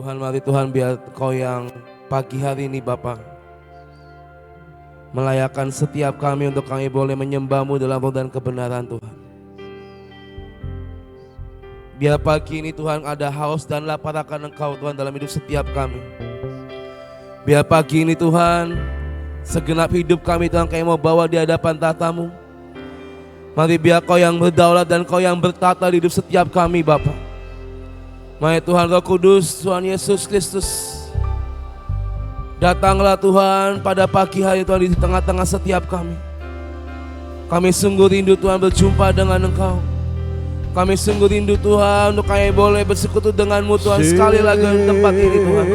mari Tuhan biar Kau yang pagi hari ini Bapa melayakkan setiap kami untuk kami boleh menyembah-Mu dalam roh dan kebenaran Tuhan. Biar pagi ini Tuhan ada haus dan lapar akan Engkau Tuhan dalam hidup setiap kami. Biar pagi ini Tuhan segenap hidup kami Tuhan kami mau bawa di hadapan tata-Mu. Mari biar Kau yang berdaulat dan Kau yang bertata di hidup setiap kami Bapa. Mari Tuhan Roh Kudus, Tuhan Yesus Kristus, datanglah Tuhan pada pagi hari Tuhan di tengah-tengah setiap kami. Kami sungguh rindu Tuhan berjumpa dengan Engkau. Kami sungguh rindu Tuhan untuk kami boleh bersekutu dengan-Mu Tuhan sekali lagi di tempat ini Tuhan.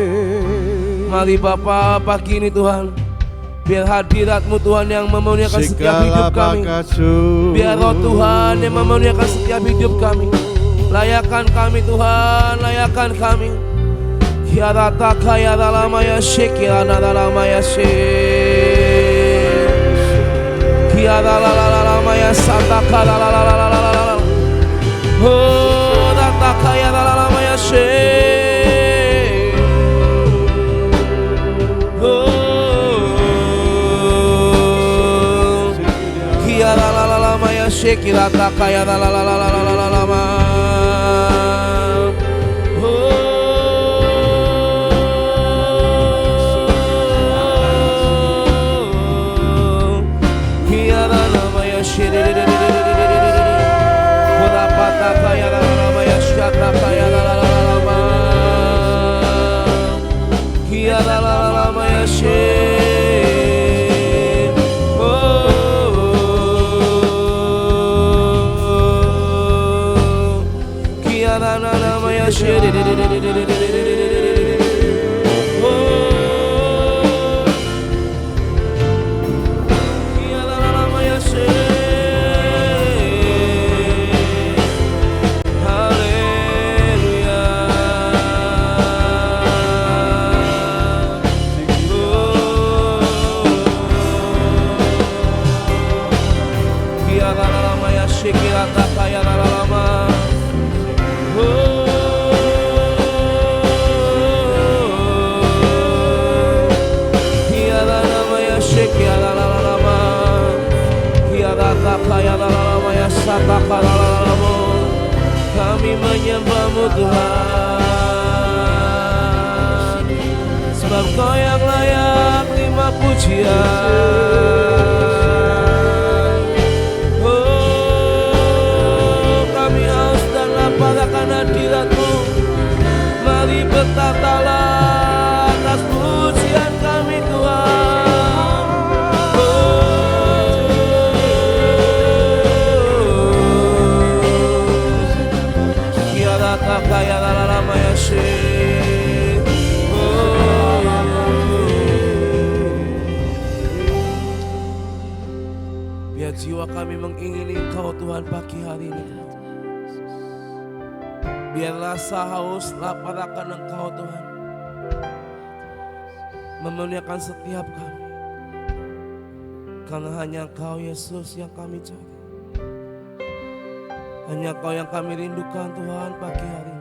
Mari Bapa pagi ini Tuhan, biar hadirat-Mu Tuhan yang memuliakan setiap hidup kami. Biar Roh Tuhan yang memuliakan setiap hidup kami. Layakan kami Tuhan, layakan kami. Kiarata kaya dalam ya syek, kiara dalam ya syek. Kiara dalam ya sataka dalam. Oh, data kaya dalam ya syek. Oh, kiara dalam ya syek, kiara kaya dalam. Kami menyembah-Mu Tuhan, sebab Kau yang layak terima pujian. Oh, kami haus dan lapar akan hadirat-Mu. Mari bertatalah atas pujian kami Tuhan. Kaya lama ya syek. Biar jiwa kami mengingini Engkau Tuhan pagi hari ini. Biar rasa haus lapar akan Engkau Tuhan memuliakan setiap kami. Karena hanya Engkau Yesus yang kami cari. Hanya Kau yang kami rindukan Tuhan pagi hari ini.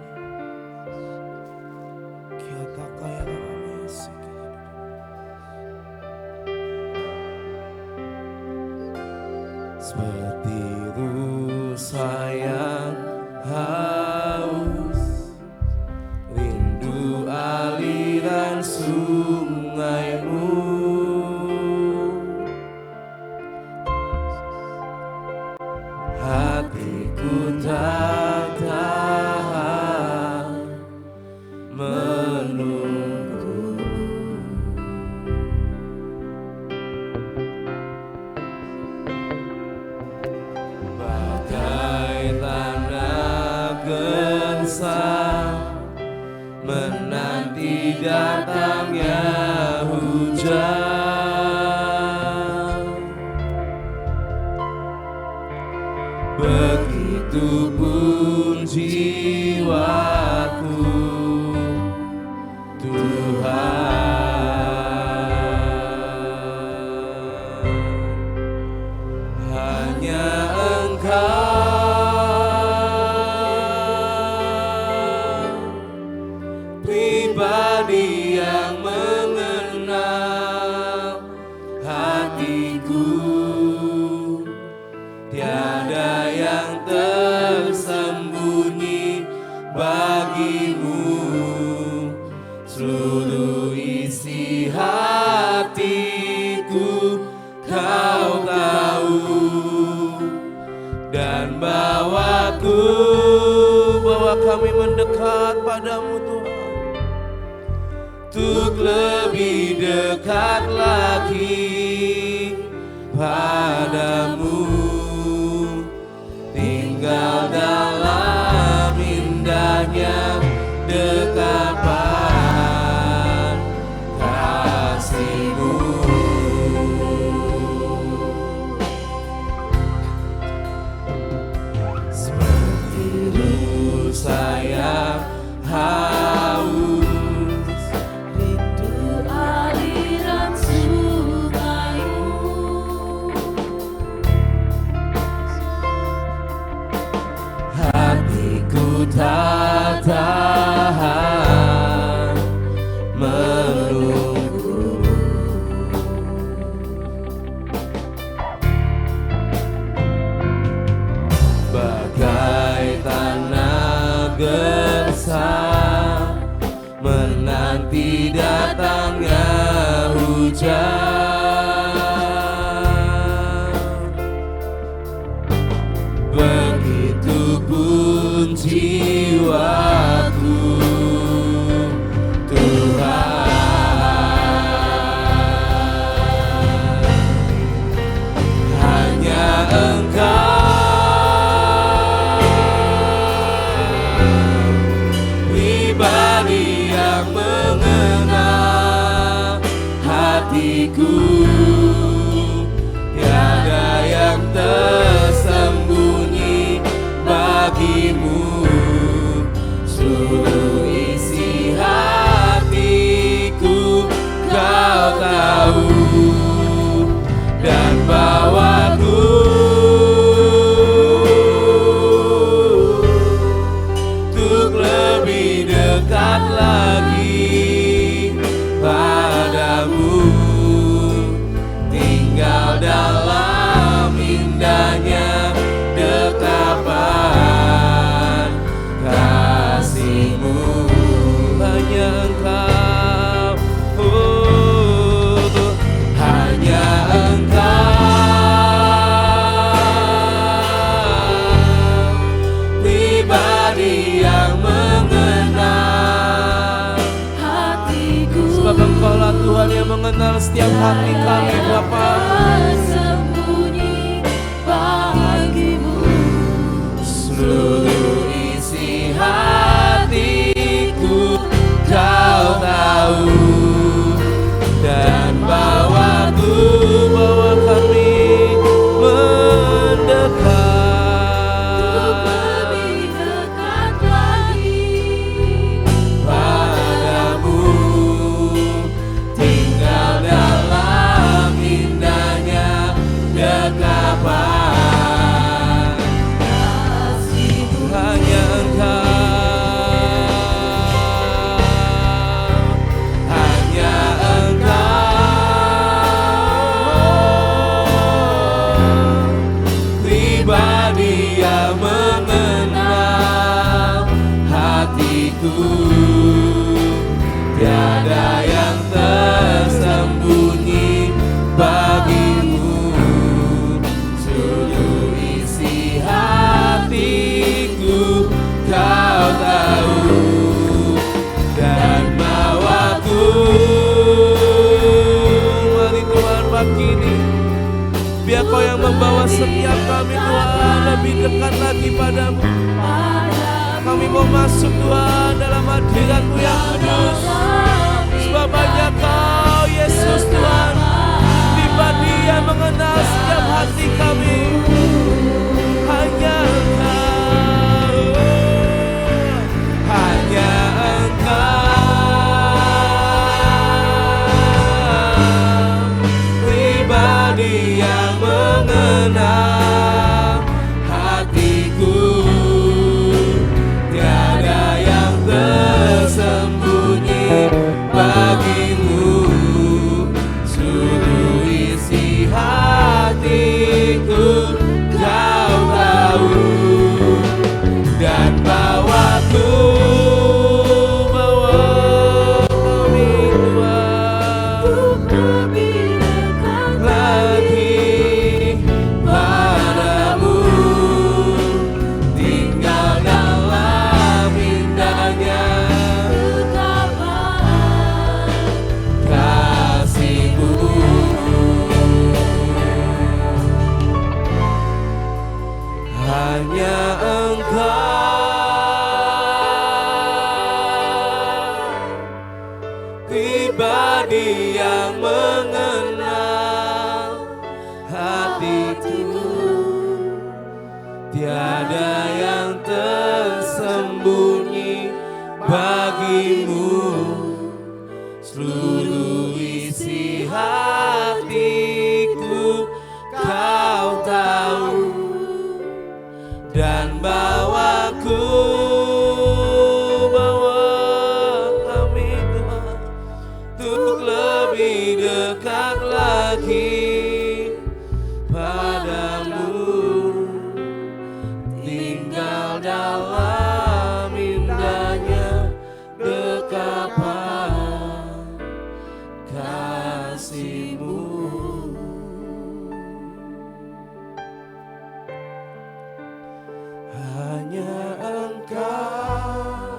Seperti rusa yang haus, rindu aliran sungai-Mu. Hatiku tak tahan menunggu. Bagai tanah gersang menanti datangnya hujan. Begitupun jiwaku Tuhan, hanya Engkau bawaku, bawa kami mendekat padamu Tuhan, untuk lebih dekat lagi padamu, tinggal dalam indahnya dekapan kasih-Mu. Seperti dulu saya haus, rindu aliran sungai-Mu. hatiku tak tahan menunggu. Bagai tanah gersang menanti datangnya hujan, begitupun jiwaku Tuhan, hanya Engkau pribadi yang mengenal hatiku, tiada yang tersembunyi bagimu, seluruh isi hatiku Kau tahu, dan bawaku untuk lebih dekat lagi padamu, tinggal dalam indahnya dekapan kasih-Mu. Hanya Engkau, oh, hanya Engkau pribadi yang mengenal Hatiku, sebab Engkau-lah Tuhan yang mengenal setiap hati kami Bapa. tersembunyi bagimu. Seluruh isi hatiku Kau tahu, dan bawaku, bawa kami mendekat Lebih dekat lagi padamu, tinggal dalam indahnya dekapan kasih-Mu. hanya Engkau pribadi yang mengenal hatiku, tiada yang tersembunyi bagimu, seluruh isi hatiku Kau tahu, dan bawaku. Mari Tuhan pagi ini, biar Kau yang membawa setiap kami Tuhan lebih dekat lagi padamu. Kami mau masuk Tuhan dalam hadirat-Mu yang kudus, sebab hanya Kau Yesus Tuhan pribadi yang mengenal setiap hati kami. Hanya Engkau, hanya Engkau pribadi yang mengenal hatiku, tiada yang tersembunyi bagimu, seluruh isi hatiku pribadi yang mengenal hatiku, tiada yang tersembunyi bagimu, seluruh isi hatiku kau tahu, dan bawa kami Tuhan untuk lebih dekat lagi padamu, tinggal dalam indahnya dekapan kasih-Mu. Hanya Engkau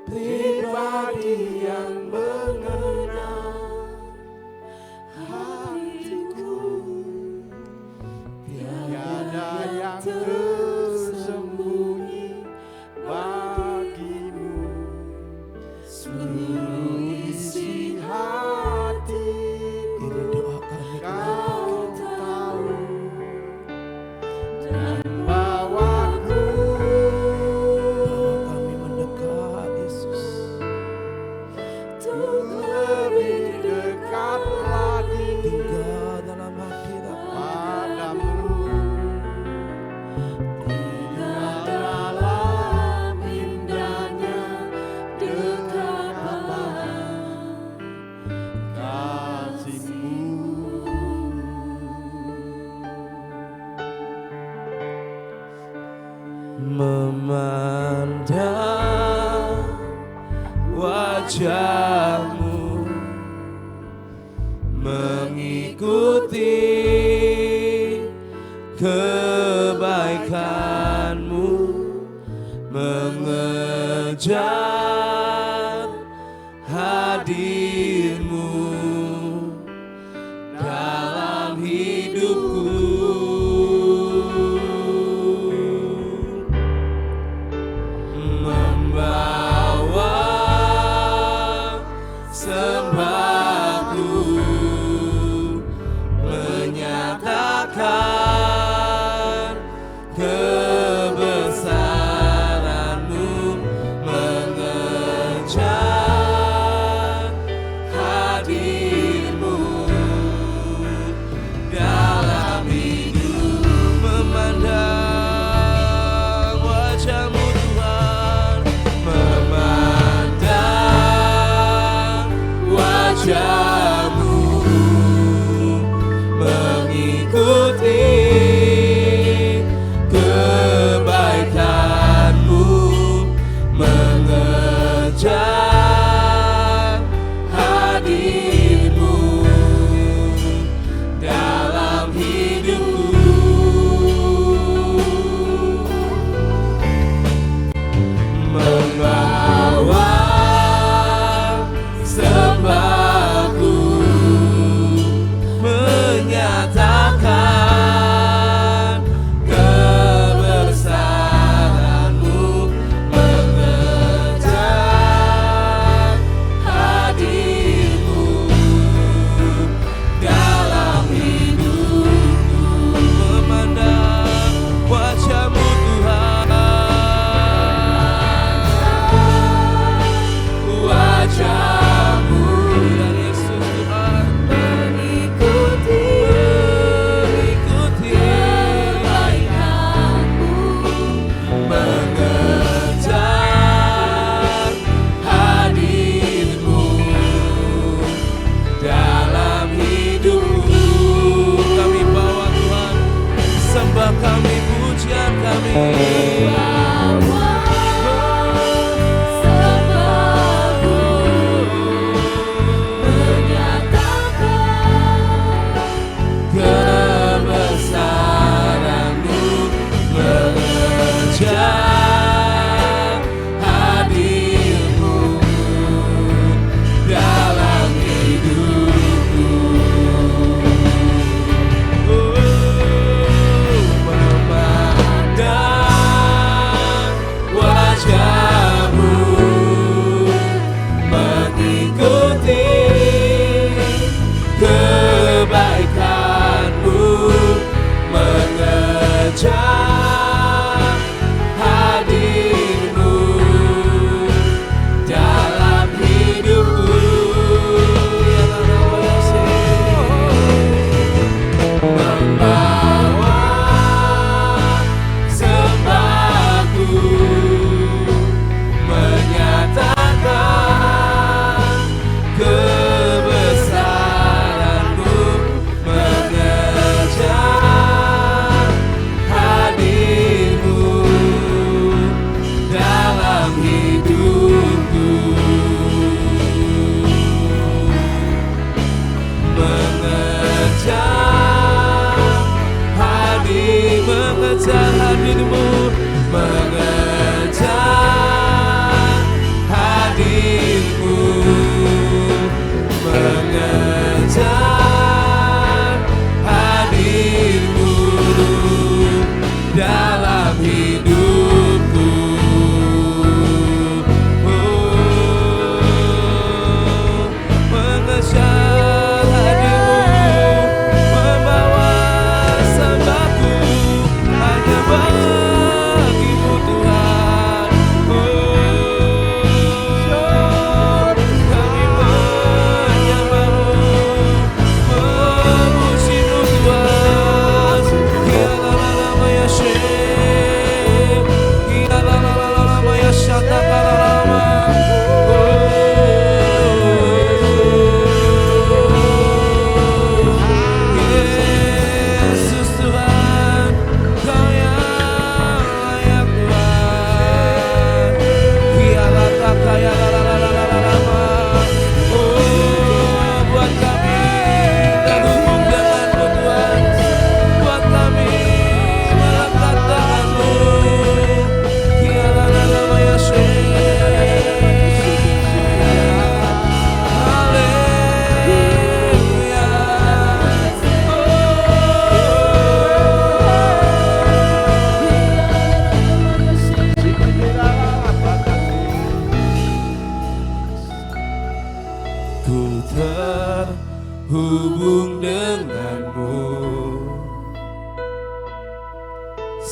pribadi yang mengenal hatiku, tiada yang tersembunyi bagimu, seluruh isi hati ini doa kami kau tahu, dan bawaku kami mendekat Yesus, untuk lebih dekat lagi tinggal dalam hati padamu, tinggal dalam indahnya dekapan kasih-Mu. memandang wajah-Mu, mengikuti kebaikan-Mu, mengejar hadir-Mu dalam hidupku, membawa sembahku, menyatakan kebesaran-Mu, mengejar hadir-Mu dalam hidup, memandang wajah-Mu Tuhan, memandang wajah-Mu, mengikuti kebaikan-Mu, mengejar hadir-Mu dalam hidupku, membawa sembahku, menyatakan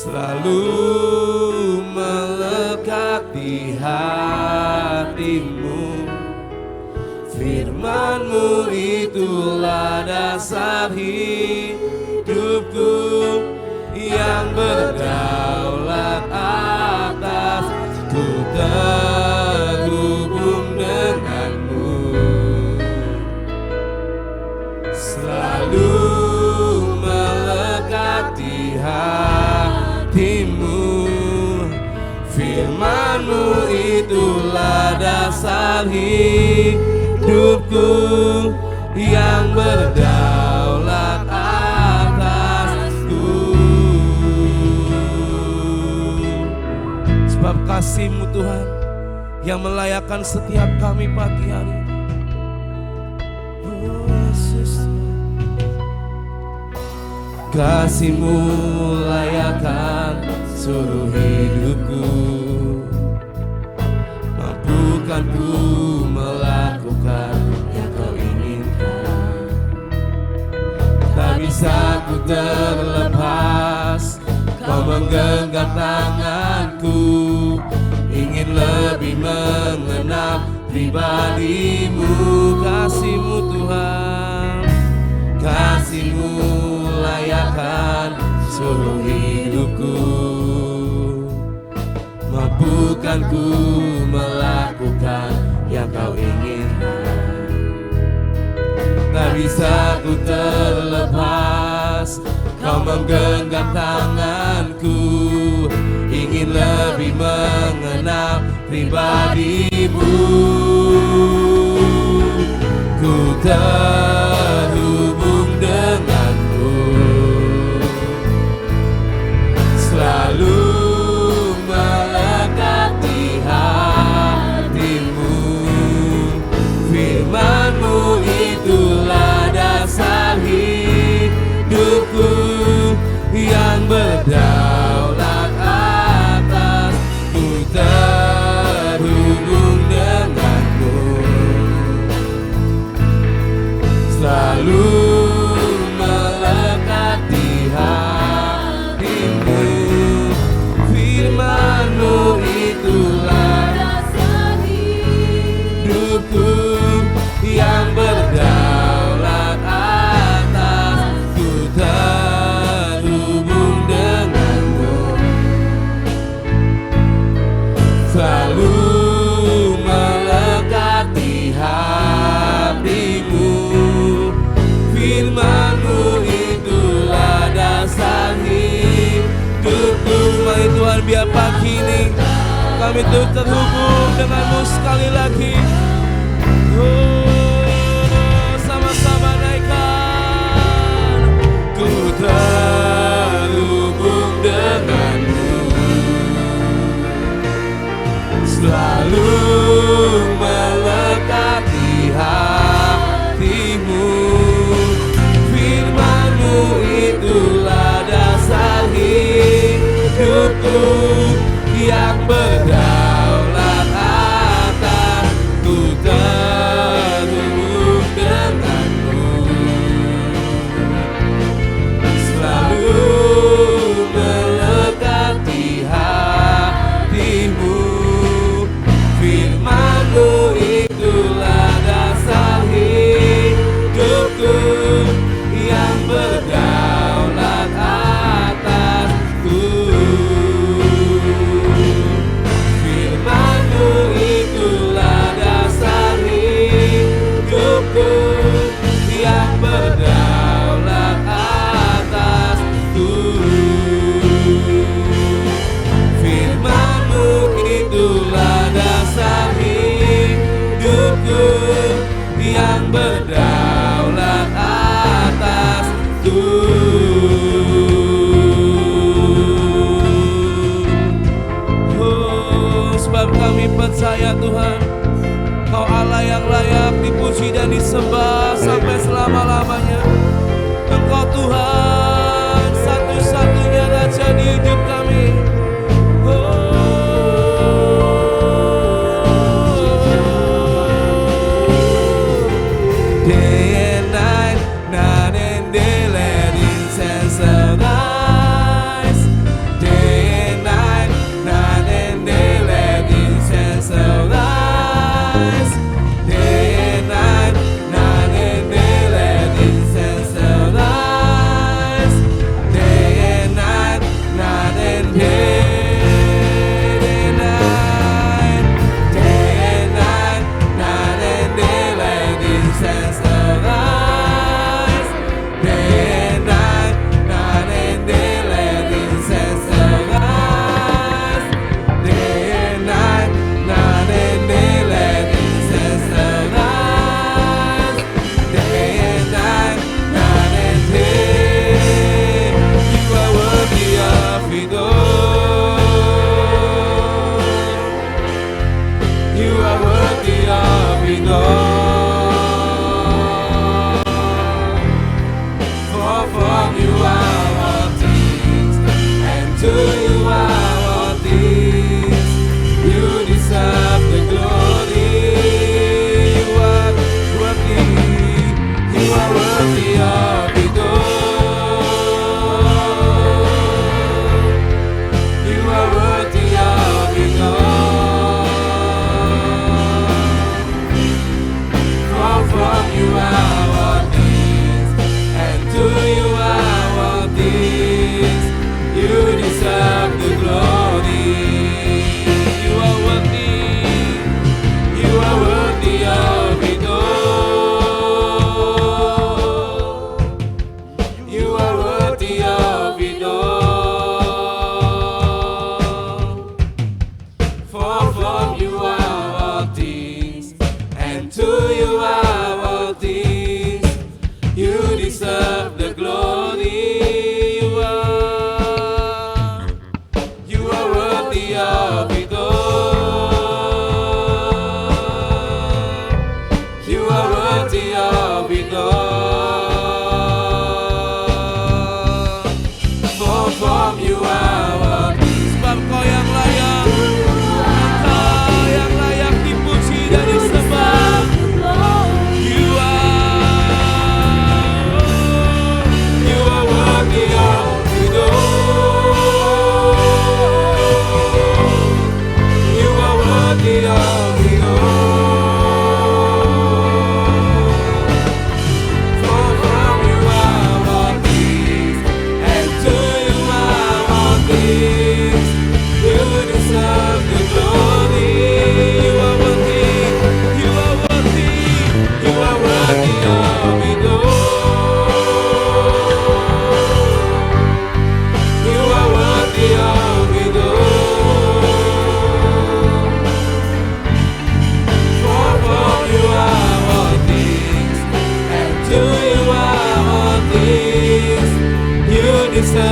selalu melekat di hatimu. Firman-Mu itulah dasar hidupku yang berdaulat atas. Ku terhubung denganmu, selalu melekat di hatimu. Firman-Mu itulah dasar hidupku yang berdaulat atasku. Sebab kasih-Mu Tuhan yang melayakkan setiap kami pagi hari ini. Oh Yesus, kasih-Mu layakkan seluruh hidupku. Mampukan ku melakukan yang Kau inginkan. Tak bisa ku terlepas, Kau menggenggam tanganku. Ingin lebih mengenal pribadi-Mu. Kasih-Mu Tuhan, kasih-Mu layakkan seluruh hidupku. Mampukan ku melakukan yang Kau inginkan. Tak bisa ku terlepas, Kau menggenggam tanganku. Ingin lebih mengenal pribadi-Mu. Ku terhubung denganmu, selalu melekat di hatimu. Firman-Mu itulah dasar hidupku yang berdaulat atas. Ku terhubung denganmu, selalu melekat di hatimu. Firman-Mu itulah dasar hidupku yang berdaulat atas. Ku terhubung denganmu, selalu melekat di hatimu. Firman-Mu itulah dasar hidupku. Mari Tuhan, biar pagi ini kami tuh terhubung denganmu sekali lagi. Oh, sama-sama naikkan. Ku terhubung denganmu, selalu melekat di hatimu. Firman-Mu itulah dasar hidupku yang berdaulat atas. Ku terhubung denganmu, selalu melekat di hatimu. Firman-Mu itulah dasar hidupku yang berdaulat atasku.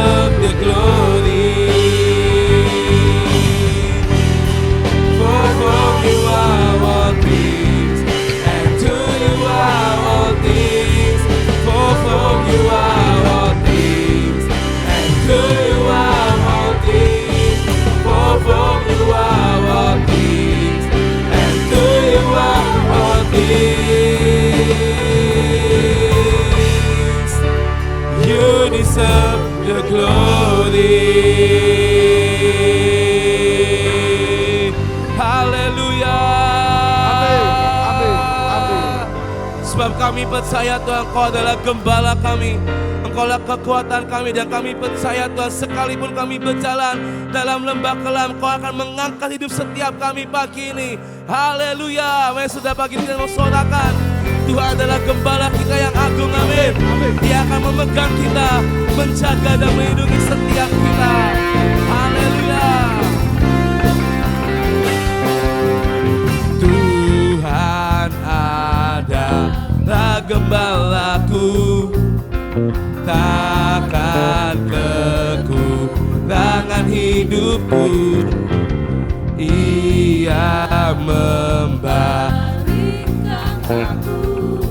deserve the glory. For from you are all things, and to you are all things. For from you are all things, and to you are all things. For from you are all things, and to you are all things. You deserve the glory. Haleluya. Amin, amin. Sebab kami percaya Tuhan, Engkau adalah gembala kami, Engkau adalah kekuatan kami, dan kami percaya Tuhan, sekalipun kami berjalan dalam lembah kelam, Engkau akan mengangkat hidup setiap kami pagi ini. Haleluya. Mari sudah pagi ini kita mensorakan, Tuhan adalah gembala kita yang agung. Amin. Dia akan memegang kita, menjaga dan melindungi setiap kita. Haleluya. Tuhan adalah gembalaku, takkan kekurangan hidupku. Ia Baringkan aku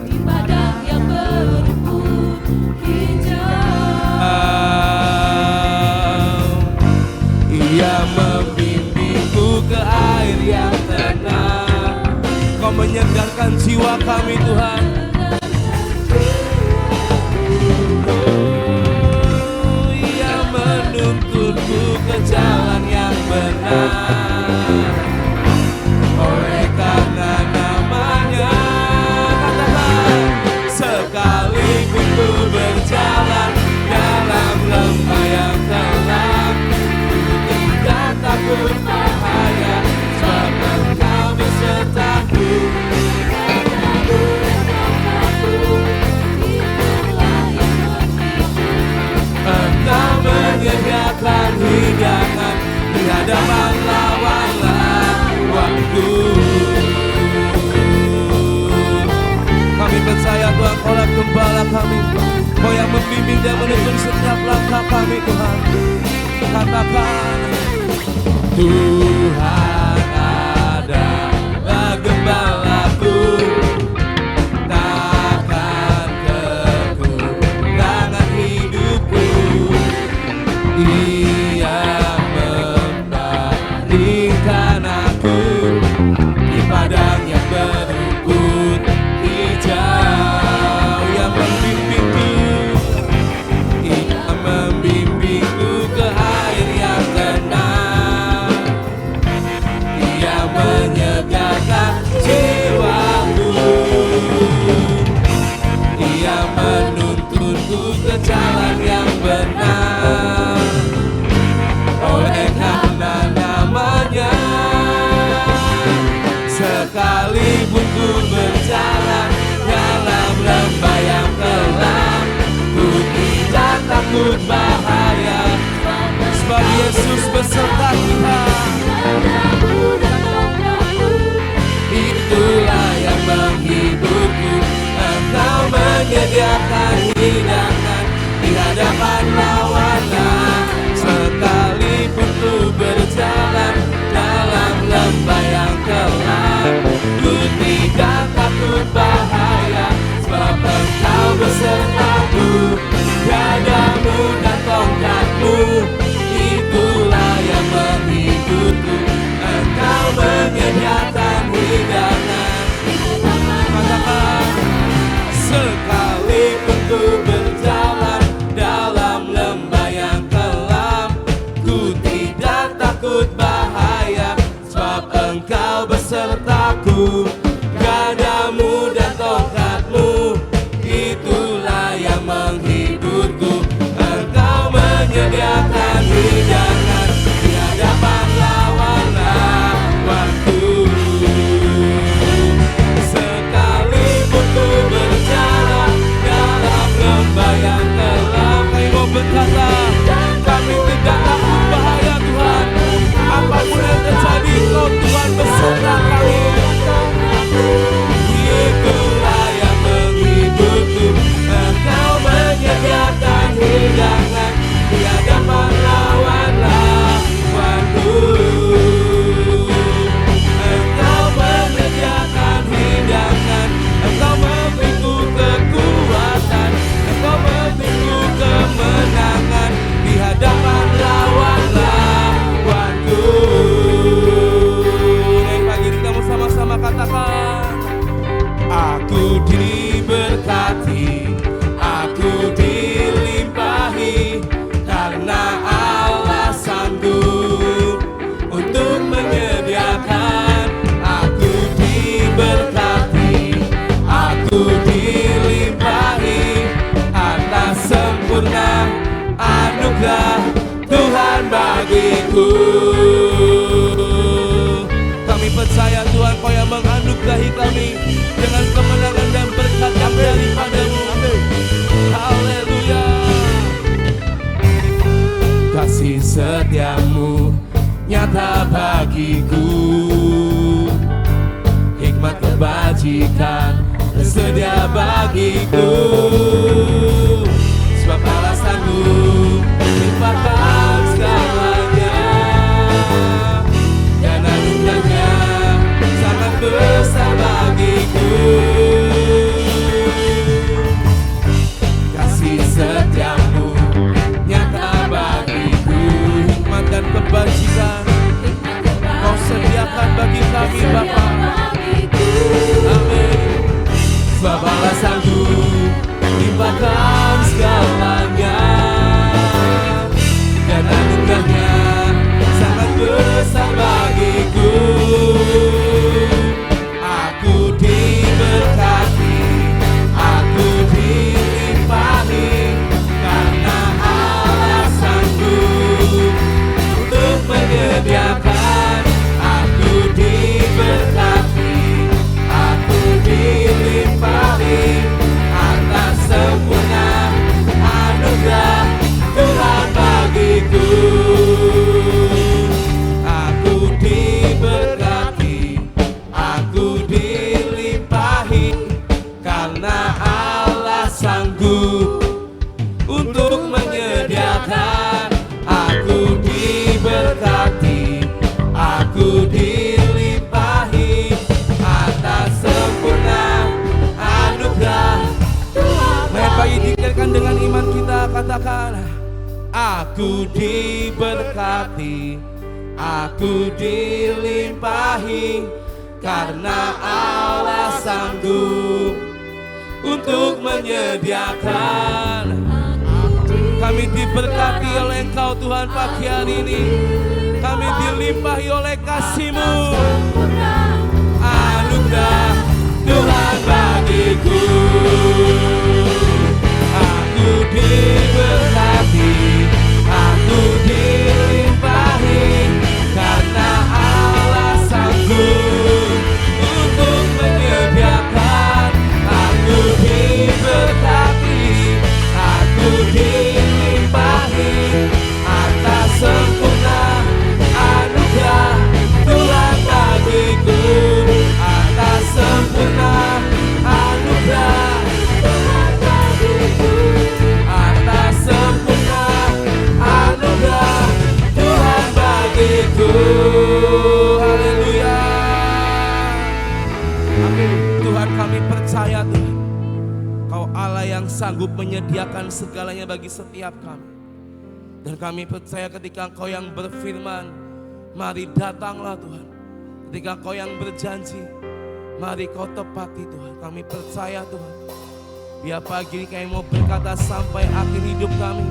di padang yang berumput hijau. Ia membimbingku ke air yang tenang. Kau menyegarkan jiwa kami Tuhan. Ia menuntunku ke jalan yang benar. Oleh karena namanya, katakan, sekalipun ku berjalan dalam lembah yang gelap, ku tidak takut bahaya, sebab Engkau besertaku. Engkau menyediakan hidangan di hadapan lawan-lawanku. Kami percaya Tuhan, Kau adalah gembala kami, Kau yang membimbing dan menuntun setiap langkah kami Tuhan. Katakan, Tuhan adalah gembalaku, takkan kekurangan hidupku. Ia membaringkan aku di padang yang berumput hijau. Ia membimbingku, Ia membimbingku ke air yang tenang. Ia menyegarkan jiwaku. Ia menuntunku ke jalan yang benar. Oleh karena namanya, sekalipun ku berjalan dalam lembah yang gelap, ku tidak takut bahaya, sebab Yesus beserta kita. Itulah yang menghiburku. Engkau menyediakan hidangan di hadapan lawan-lawan. Sekalipun ku berjalan dalam lembah yang gelap, ku tidak takut bahaya, sebab Engkau besertaku. Gadamu dan tongkatmu, itulah yang bagiku. Kami percaya Tuhan Kau yang menganugerahi kami dengan kemenangan dan berkat yang daripada-Mu. Haleluya. Kasih setiamu nyata bagiku, hikmat kebajikan tersedia bagiku. Sebab Allah sanggup limpahkan segalanya, dan anugerahnya sangat besar bagiku. Kasih setiamu nyata bagiku, hikmat dan kebajikan Kau sediakan bagi kami Bapa. Amin. Sebab Allah sanggup limpahkan segalanya, dan anugerahnya sangat besar bagiku. Aku diberkati, aku dilimpahi, karena Allah sanggup untuk menyediakan. Aku diberkati, aku dilimpahi atas sempurna anugerah Tuhan bagiku. Aku diberkati, aku dilimpahi, karena Allah sanggup untuk menyediakan. Aku diberkati, aku dilimpahi atas sempurna anugerah Tuhan. Mari dikatakan dengan iman kita, katakan, aku diberkati, aku dilimpahi, karena Allah sanggup untuk menyediakan. Kami diberkati oleh Engkau Tuhan pagi hari ini. Kami dilimpahi oleh kasih-Mu. Anugerah Tuhan bagiku. Aku diberkati, aku dilimpahi, karena Allah sanggup untuk menyediakan. Aku diberkati, aku dilimpahi atas sempurna anugerah Tuhan bagiku. Atas sempurna anugerah Tuhan bagiku. Atas sempurna anugerah Tuhan bagiku. Haleluya. Amin. Tuhan, kami percaya Tuhan, Kau Allah yang sanggup menyediakan segalanya bagi setiap kami. Dan kami percaya ketika Engkau yang berfirman, mari datanglah Tuhan. Ketika Engkau yang berjanji, mari Kau tepati Tuhan. Kami percaya Tuhan, biar pagi ini kami mau berkata sampai akhir hidup kami,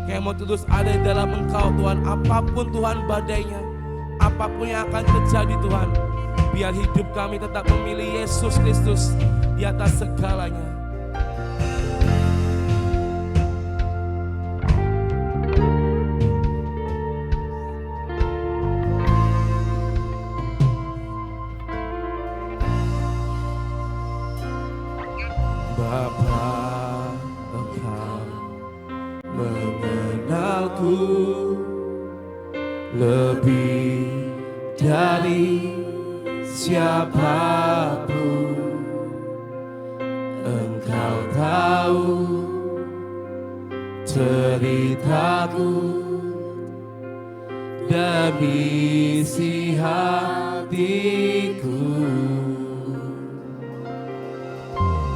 kami mau terus ada di dalam Engkau Tuhan. Apapun Tuhan badainya, apapun yang akan terjadi Tuhan, biar hidup kami tetap memilih Yesus Kristus di atas segalanya. Bapa, Engkau mengenalku lebih dari siapapun. Engkau tahu ceritaku dan isi hatiku.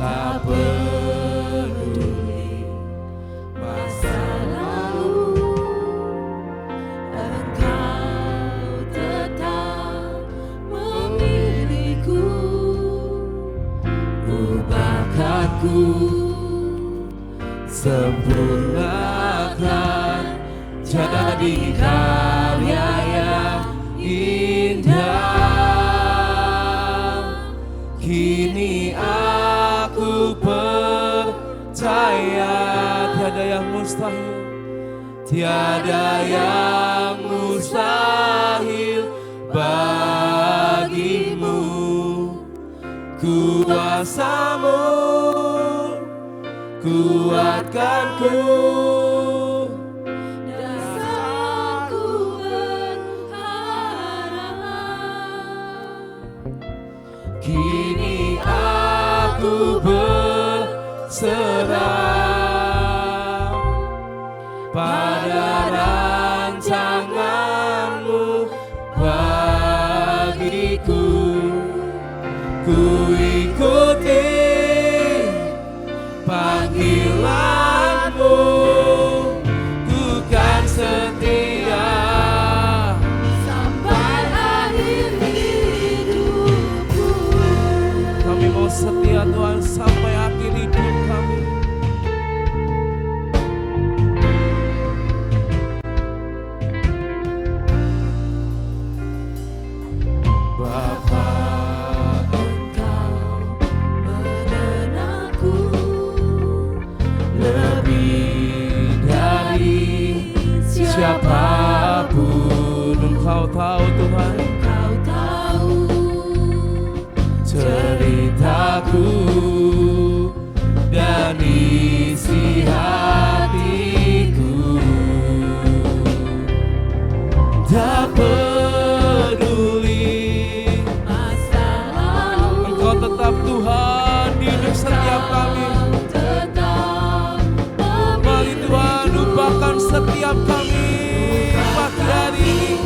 Tak peduli masa lalu, Engkau tetap memilihku. ubahkanku, sempurnakan jadi karya yang indah. Kini aku percaya tiada yang mustahil, tiada yang mustahil bagimu. Kuasa-Mu kuatkanku, dasarku berharap. kini aku berserah pada rancangan-Mu bagiku. Ku ikuti panggilan-Mu, ku kan setia Sampai akhir hidupku. Kami mau setia Tuhan sampai akhir hidup kami. Bapa, Engkau mengenalku lebih dari siapapun Engkau tahu Tuhan Engkau tahu ceritaku dan isi hatiku. Tak peduli masa lalu. Engkau tetap Tuhan di hidup setiap kami. Tetap Mari Tuhan lupakan setiap kami pagi hari ini,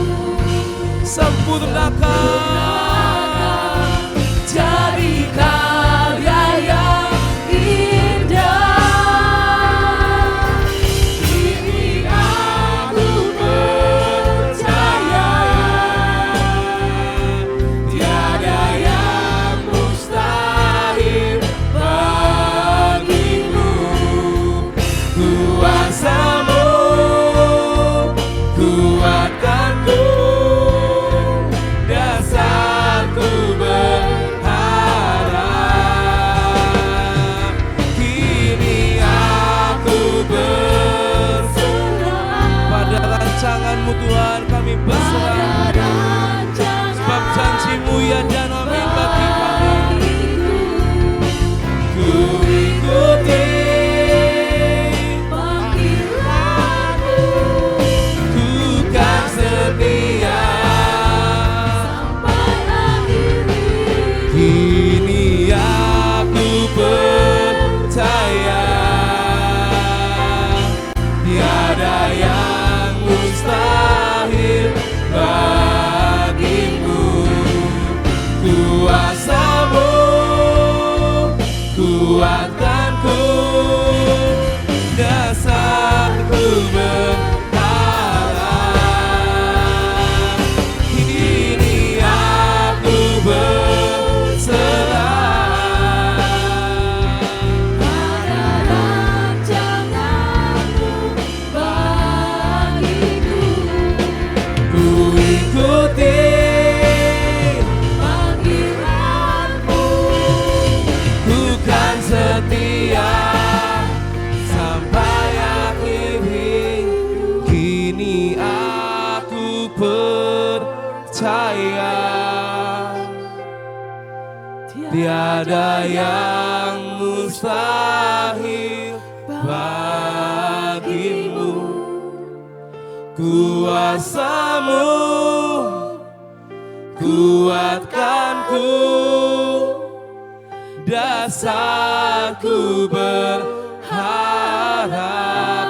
sempurnakan jadi karya yang indah. Kini aku percaya tiada yang mustahil bagimu. Kuasa-Mu kuatkanku, dasarku berharap. Kini aku berserah pada rancangan-Mu Tuhan, kami berserah. Sebab janji-Mu ya dan amin bagi kami. Ku ikuti panggilan-Mu ku kan setia. sampai akhir hidup. Kini aku percaya tiada yang mustahil bagimu. Kuasa-Mu kuatkanku, dasarku berharap. Kini aku berserah Pada rancangan-Mu bagiku. ku ikuti Panggilan-Mu ku kan setia sampai akhir hidup. Kini aku percaya tiada yang mustahil bagimu. Kuasa-Mu kuatkanku, dasarku berharap.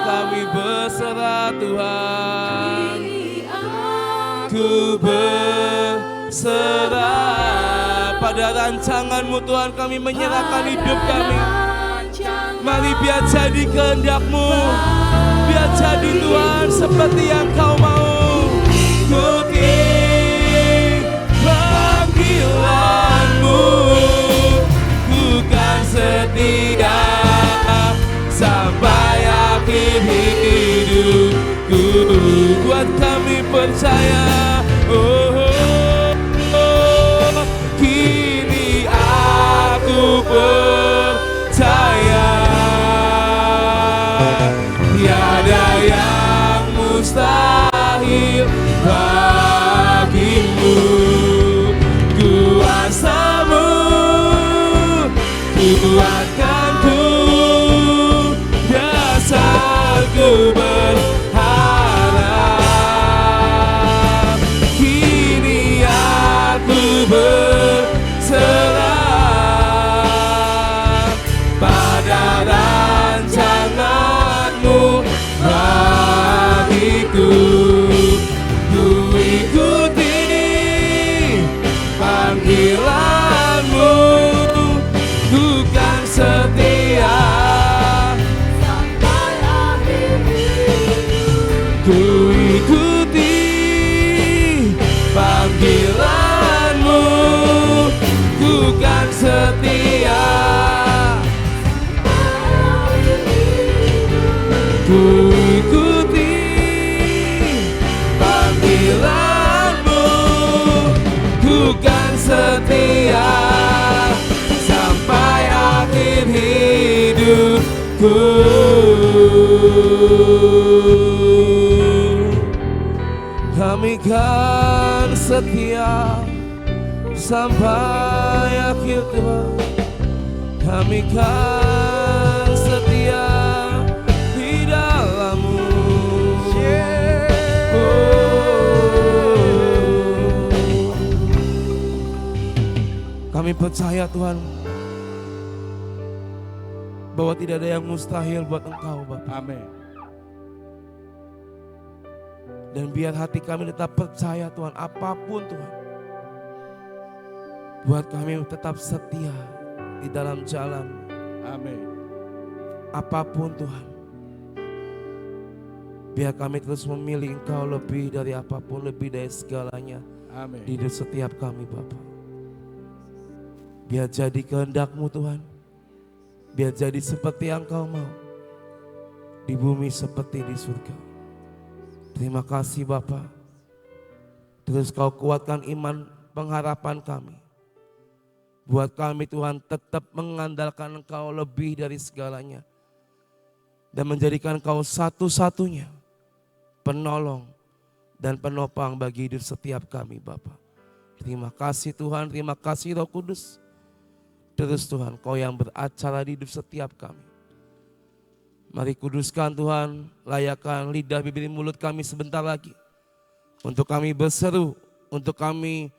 Kami berserah Tuhan, ku berserah pada rancangan-Mu Tuhan, kami menyerahkan hidup kami. Mari biar jadi kehendak-Mu, biar jadi Tuhan seperti yang Kau mau. Ikuti panggilan-Mu, ku kan setia sampai akhir hidupku. Buat kami percaya, kini aku percaya tiada yang ikuti panggilanmu, ku kan setia sampai akhir hidup. ku ikuti panggilanmu, ku kan setia ku ikuti panggilanmu, ku kan setia sampai akhir hidupku. Kami kan setia sampai akhir Tuhan. Kami kan setia di dalam-Mu. Kami percaya Tuhan bahwa tidak ada yang mustahil buat Engkau Bapak. Amin. Dan biar hati kami tetap percaya Tuhan, apapun Tuhan, buat kami tetap setia di dalam jalan. Amin. Apapun Tuhan, biar kami terus memilih Engkau lebih dari apapun, lebih dari segalanya Amin. di hidup setiap kami Bapak. Biar jadi kehendak-Mu Tuhan, biar jadi seperti yang Engkau mau, di bumi seperti di surga. Terima kasih Bapa. Terus Kau kuatkan iman pengharapan kami. Buat kami Tuhan tetap mengandalkan Engkau lebih dari segalanya. Dan menjadikan Kau satu-satunya penolong dan penopang bagi hidup setiap kami Bapa. Terima kasih Tuhan, terima kasih Roh Kudus. Terus Tuhan Kau yang beracara di hidup setiap kami. Mari kuduskan Tuhan, layakkan lidah, bibir, mulut kami sebentar lagi. Untuk kami berseru, untuk kami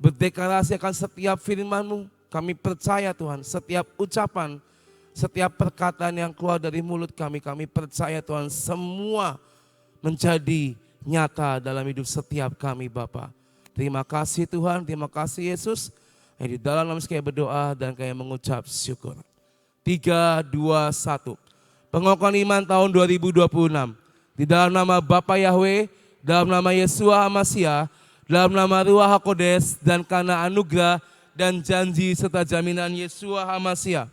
berdeklarasi akan setiap firman-Mu. Kami percaya Tuhan, setiap ucapan, setiap perkataan yang keluar dari mulut kami percaya Tuhan semua menjadi nyata dalam hidup setiap kami Bapa. Terima kasih Tuhan, terima kasih Yesus. Di dalam nama kami berdoa dan kami mengucap syukur. 3, 2, 1. Pengokohan iman tahun 2026. Di dalam nama Bapa Yahweh, dalam nama Yeshua HaMashiach, dalam nama Ruach HaKodes, dan karena anugerah dan janji serta jaminan Yeshua HaMashiach,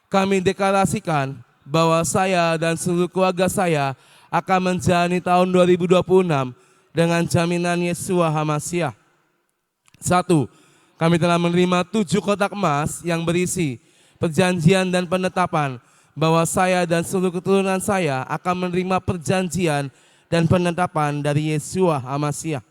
kami deklarasikan bahwa saya dan seluruh keluarga saya akan menjalani tahun 2026 dengan jaminan Yeshua HaMashiach. 1. Kami telah menerima 7 kotak emas yang berisi perjanjian dan penetapan bahwa saya dan seluruh keturunan saya akan menerima perjanjian dan penetapan dari Yeshua HaMashiach.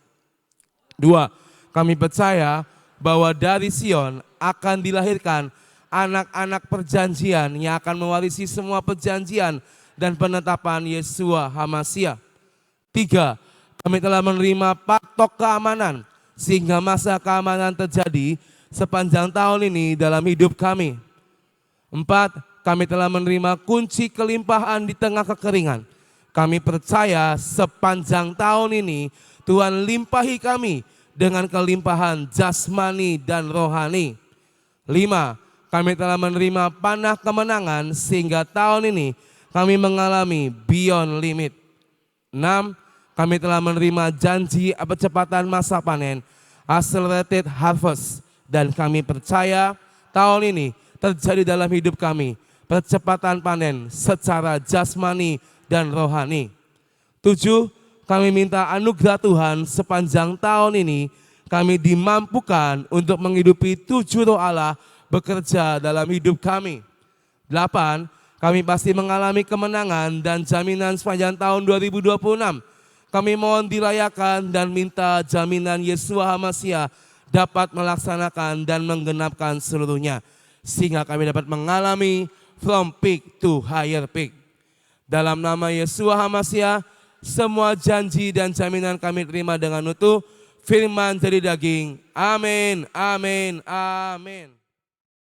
2. Kami percaya bahwa dari Sion akan dilahirkan anak-anak perjanjian yang akan mewarisi semua perjanjian dan penetapan Yeshua HaMashiach. 3. Kami telah menerima patok keamanan sehingga masa keamanan terjadi sepanjang tahun ini dalam hidup kami. 4. Kami telah menerima kunci kelimpahan di tengah kekeringan. Kami percaya sepanjang tahun ini Tuhan limpahi kami dengan kelimpahan jasmani dan rohani. 5. Kami telah menerima panah kemenangan sehingga tahun ini kami mengalami beyond limit. 6. Kami telah menerima janji percepatan masa panen, accelerated harvest, dan kami percaya tahun ini terjadi dalam hidup kami percepatan panen secara jasmani dan rohani. 7. Kami minta anugerah Tuhan sepanjang tahun ini kami dimampukan untuk menghidupi 7 roh Allah bekerja dalam hidup kami. 8. Kami pasti mengalami kemenangan dan jaminan sepanjang tahun 2026. Kami mohon dilayakan dan minta jaminan Yeshua HaMashiach dapat melaksanakan dan menggenapkan seluruhnya. Sehingga kami dapat mengalami from peak to higher peak. Dalam nama Yeshua HaMashiach, semua janji dan jaminan kami terima dengan utuh. Firman jadi daging. Amin, amin, amin.